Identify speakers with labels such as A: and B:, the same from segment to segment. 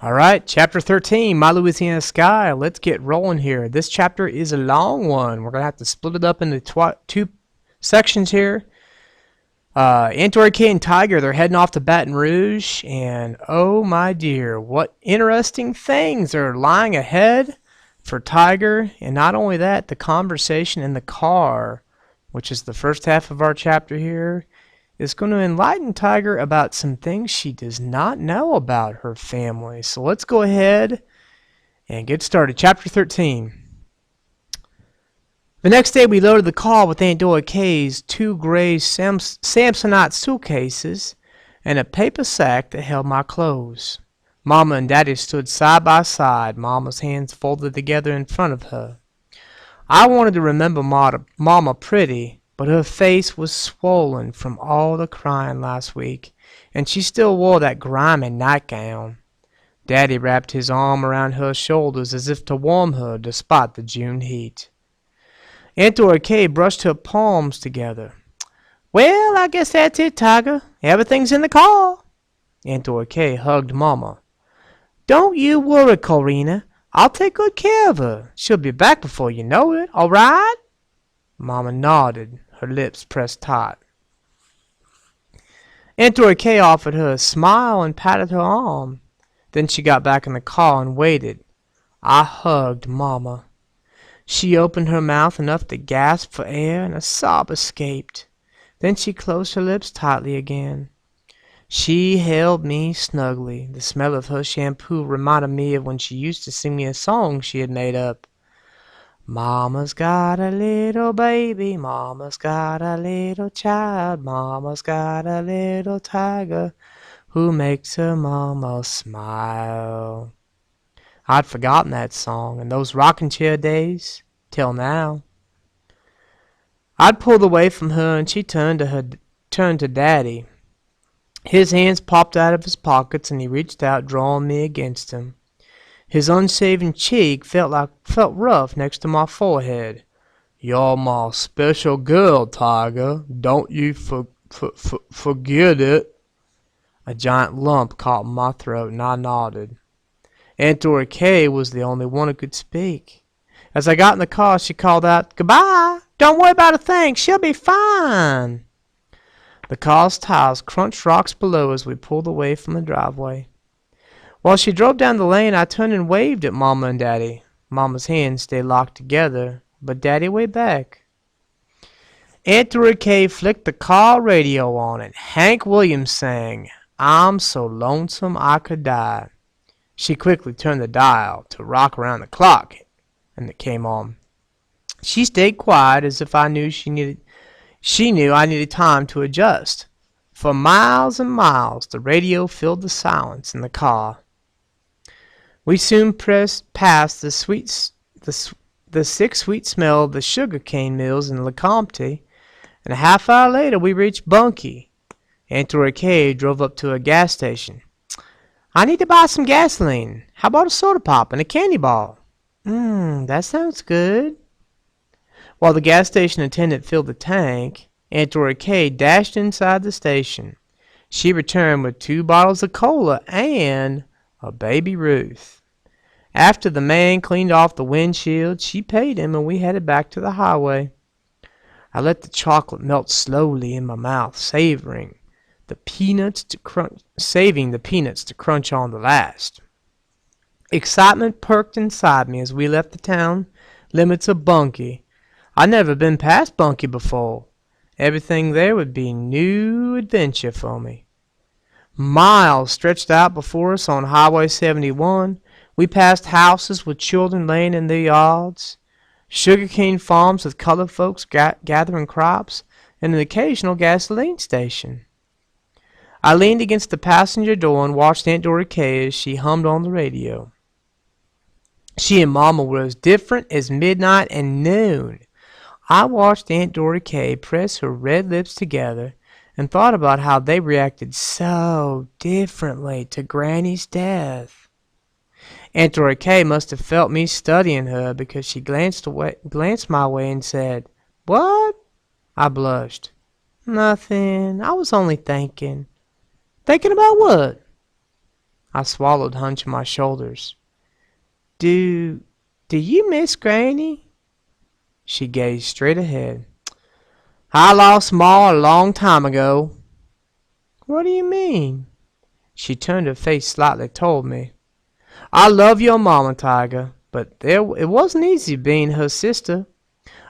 A: All right, chapter 13, My Louisiana Sky. Let's get rolling here. This chapter is a long one. We're going to have to split it up into two sections here. Antori K and Tiger, they're heading off to Baton Rouge, and oh my dear, what interesting things are lying ahead for Tiger. And not only that, the conversation in the car, which is the first half of our chapter here, is going to enlighten Tiger about some things she does not know about her family. So let's go ahead and get started. Chapter 13. The next day we loaded the car with Aunt Dora K's two gray Samsonite suitcases and a paper sack that held my clothes. Mama and Daddy stood side by side, Mama's hands folded together in front of her. I wanted to remember Mama pretty, but her face was swollen from all the crying last week, and she still wore that grimy nightgown. Daddy wrapped his arm around her shoulders as if to warm her despite the June heat. Aunt Dora K brushed her palms together. "Well, I guess that's it, Tiger. Everything's in the car." Aunt Dora K hugged Mama. "Don't you worry, Corina. I'll take good care of her. She'll be back before you know it, all right?" Mama nodded, her lips pressed tight. Aunt Dora K offered her a smile and patted her arm. Then she got back in the car and waited. I hugged Mama. She opened her mouth enough to gasp for air, and a sob escaped. Then she closed her lips tightly again. She held me snugly. The smell of her shampoo reminded me of when she used to sing me a song she had made up. "Mama's got a little baby, Mama's got a little child, Mama's got a little tiger who makes her mama smile." I'd forgotten that song in those rocking chair days, till now. I'd pulled away from her and she turned to Daddy. His hands popped out of his pockets and he reached out, drawing me against him. His unshaven cheek felt rough next to my forehead. "You're my special girl, Tiger. Don't you forget it." A giant lump caught in my throat and I nodded. Aunt Dora K was the only one who could speak. As I got in the car, she called out, "Goodbye. Don't worry about a thing. She'll be fine." The car's tires crunched rocks below as we pulled away from the driveway. While she drove down the lane, I turned and waved at Mama and Daddy. Mama's hands stayed locked together, but Daddy waved back. Aunt Dora K flicked the car radio on and Hank Williams sang, "I'm so lonesome I could die." She quickly turned the dial to Rock Around the Clock, and it came on. She stayed quiet as if I knew she knew I needed time to adjust. For miles and miles, the radio filled the silence in the car. We soon passed the sick sweet smell of the sugar cane mills in Lecompte, and a half hour later we reached Bunkie. Aunt Dora K drove up to a gas station. "I need to buy some gasoline. How about a soda pop and a candy bar?" That sounds good." While the gas station attendant filled the tank, Aunt Dora K dashed inside the station. She returned with 2 bottles of cola and a Baby Ruth. After the man cleaned off the windshield, she paid him and we headed back to the highway. I let the chocolate melt slowly in my mouth, saving the peanuts to crunch on the last. Excitement perked inside me as we left the town limits of Bunkie. I'd never been past Bunkie before. Everything there would be new adventure for me. Miles stretched out before us on Highway 71. We passed houses with children laying in their yards, sugarcane farms with colored folks gathering crops, and an occasional gasoline station. I leaned against the passenger door and watched Aunt Dora K as she hummed on the radio. She and Mama were as different as midnight and noon. I watched Aunt Dora K press her red lips together and thought about how they reacted so differently to Granny's death. Aunt Dora K must have felt me studying her because she glanced my way and said, "What?" I blushed. "Nothing. I was only thinking." "Thinking about what?" I swallowed, hunching my shoulders. Do you miss Granny? She gazed straight ahead. I lost Ma a long time ago. What do you mean? She turned her face slightly toward me. I love your mama, Tiger, but it wasn't easy being her sister.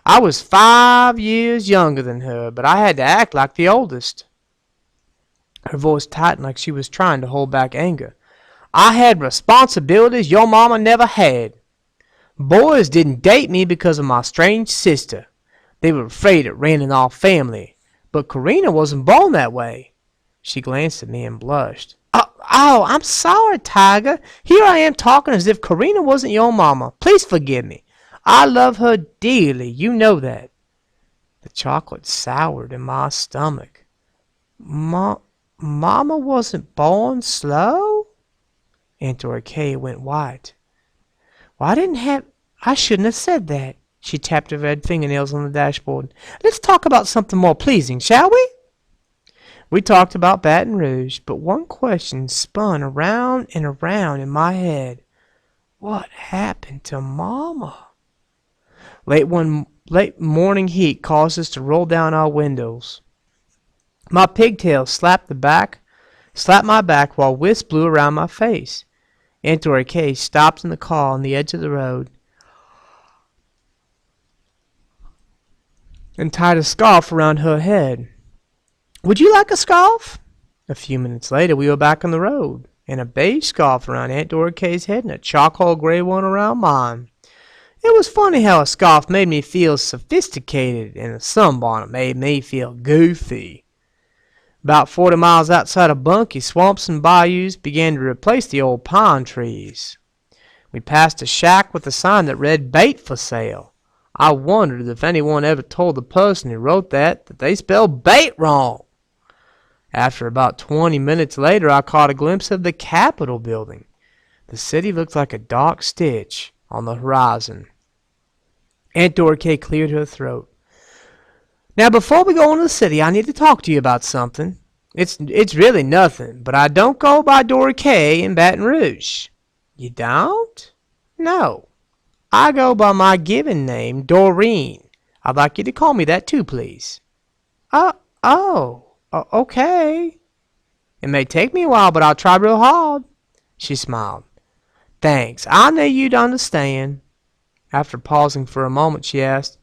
A: I was 5 years younger than her, but I had to act like the oldest. Her voice tightened like she was trying to hold back anger. I had responsibilities your mama never had. Boys didn't date me because of my strange sister. They were afraid it ran in our family. But Karina wasn't born that way. She glanced at me and blushed. Oh, I'm sorry, Tiger. Here I am talking as if Karina wasn't your mama. Please forgive me. I love her dearly. You know that. The chocolate soured in my stomach. Mama wasn't born slow? Aunt Dora Kay went white. Well, I shouldn't have said that. She tapped her red fingernails on the dashboard. Let's talk about something more pleasing, shall we? We talked about Baton Rouge, but one question spun around and around in my head. What happened to Mama? Late morning heat caused us to roll down our windows. My pigtails slapped my back while wisps blew around my face. Aunt Dora Kay stopped in the car on the edge of the road and tied a scarf around her head. Would you like a scarf? A few minutes later, we were back on the road, and a beige scarf around Aunt Dora Kay's head and a charcoal gray one around mine. It was funny how a scarf made me feel sophisticated and a sunbonnet made me feel goofy. About 40 miles outside of Bunkie, swamps and bayous began to replace the old pine trees. We passed a shack with a sign that read "Bait for Sale." I wondered if anyone ever told the person who wrote that they spelled bait wrong. After about 20 minutes later, I caught a glimpse of the Capitol building. The city looked like a dark stitch on the horizon. Aunt Dora Kay cleared her throat. Now, before we go into the city, I need to talk to you about something. It's really nothing, but I don't go by Dora Kay in Baton Rouge. You don't? No. I go by my given name, Doreen. I'd like you to call me that too, please. Okay. It may take me a while, but I'll try real hard. She smiled. Thanks. I knew you'd understand. After pausing for a moment, she asked,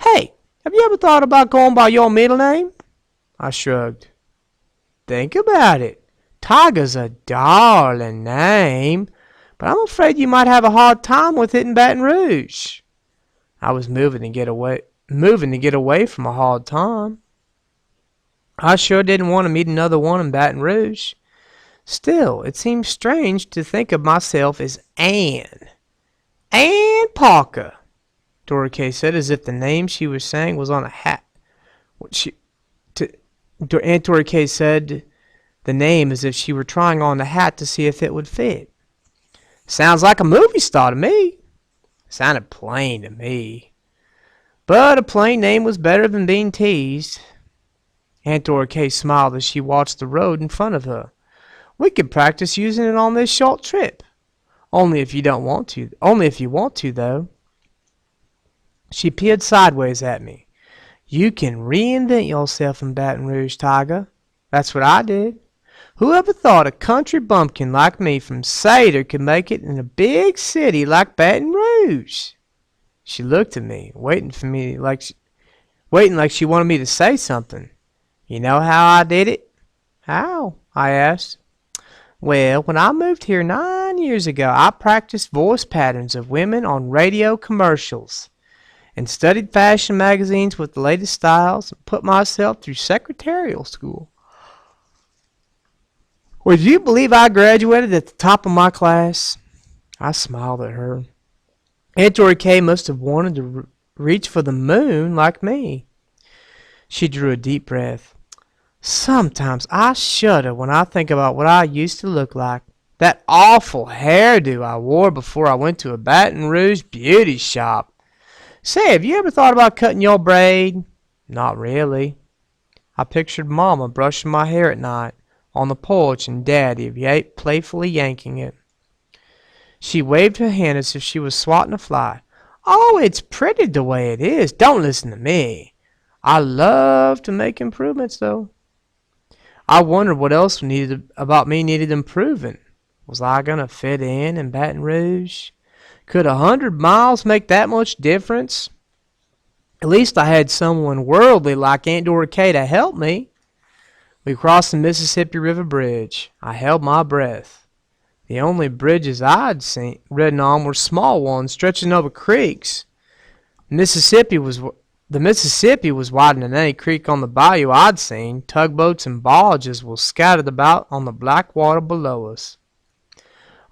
A: Hey, have you ever thought about going by your middle name? I shrugged. Think about it. Tiger's a darling name, but I'm afraid you might have a hard time with it in Baton Rouge. I was moving to get away from a hard time. I sure didn't want to meet another one in Baton Rouge. Still, it seemed strange to think of myself as Ann. Ann Parker, Dora Kay said, as if the name she was saying was on a hat. Aunt Dora Kay said the name as if she were trying on the hat to see if it would fit. Sounds like a movie star to me. Sounded plain to me. But a plain name was better than being teased. Aunt Dora Kay smiled as she watched the road in front of her. We could practice using it on this short trip. Only if you want to, though. She peered sideways at me. You can reinvent yourself in Baton Rouge, Tiger. That's what I did. Whoever thought a country bumpkin like me from Seder could make it in a big city like Baton Rouge? She looked at me, waiting like she wanted me to say something. You know how I did it? How? I asked. Well, when I moved here 9 years ago, I practiced voice patterns of women on radio commercials and studied fashion magazines with the latest styles and put myself through secretarial school. Would you believe I graduated at the top of my class? I smiled at her. Aunt Dora Kay must have wanted to reach for the moon like me. She drew a deep breath. Sometimes I shudder when I think about what I used to look like. That awful hairdo I wore before I went to a Baton Rouge beauty shop. Say, have you ever thought about cutting your braid? Not really. I pictured Mama brushing my hair at night, on the porch and Daddy playfully yanking it. She waved her hand as if she was swatting a fly. Oh, it's pretty the way it is. Don't listen to me. I love to make improvements, though. I wondered what else about me needed improving. Was I going to fit in Baton Rouge? Could 100 miles make that much difference? At least I had someone worldly like Aunt Dora Kay to help me. We crossed the Mississippi River Bridge. I held my breath. The only bridges I'd ridden on were small ones stretching over creeks. The Mississippi was wider than any creek on the bayou I'd seen. Tugboats and barges were scattered about on the black water below us.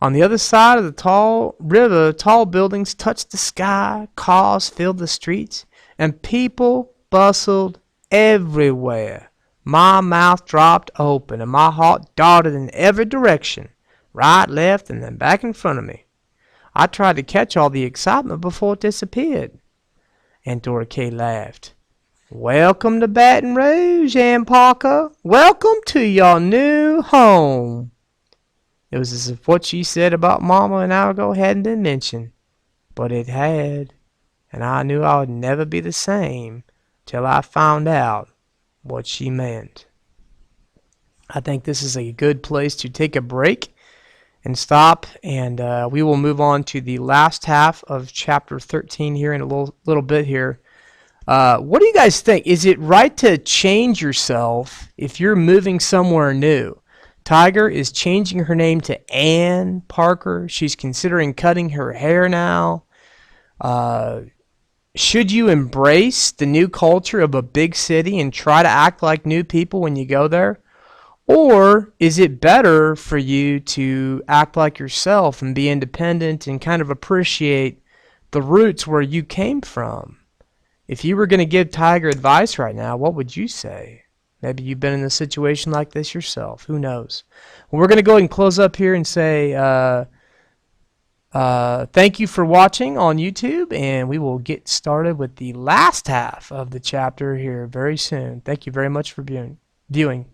A: On the other side of the tall river, tall buildings touched the sky, cars filled the streets, and people bustled everywhere. My mouth dropped open, and my heart darted in every direction, right, left, and then back in front of me. I tried to catch all the excitement before it disappeared. Aunt Dora Kay laughed. Welcome to Baton Rouge, Aunt Parker. Welcome to your new home. It was as if what she said about Mama an hour ago hadn't been mentioned, but it had, and I knew I would never be the same till I found out what she meant. I think this is a good place to take a break and stop, and we will move on to the last half of chapter 13 here in a little bit here. What do you guys think? Is it right to change yourself if you're moving somewhere new? Tiger is changing her name to Ann Parker. She's considering cutting her hair now. Should you embrace the new culture of a big city and try to act like new people when you go there? Or is it better for you to act like yourself and be independent and kind of appreciate the roots where you came from? If you were going to give Tiger advice right now, what would you say? Maybe you've been in a situation like this yourself. Who knows? Well, we're going to go ahead and close up here and say thank you for watching on YouTube, and we will get started with the last half of the chapter here very soon. Thank you very much for viewing.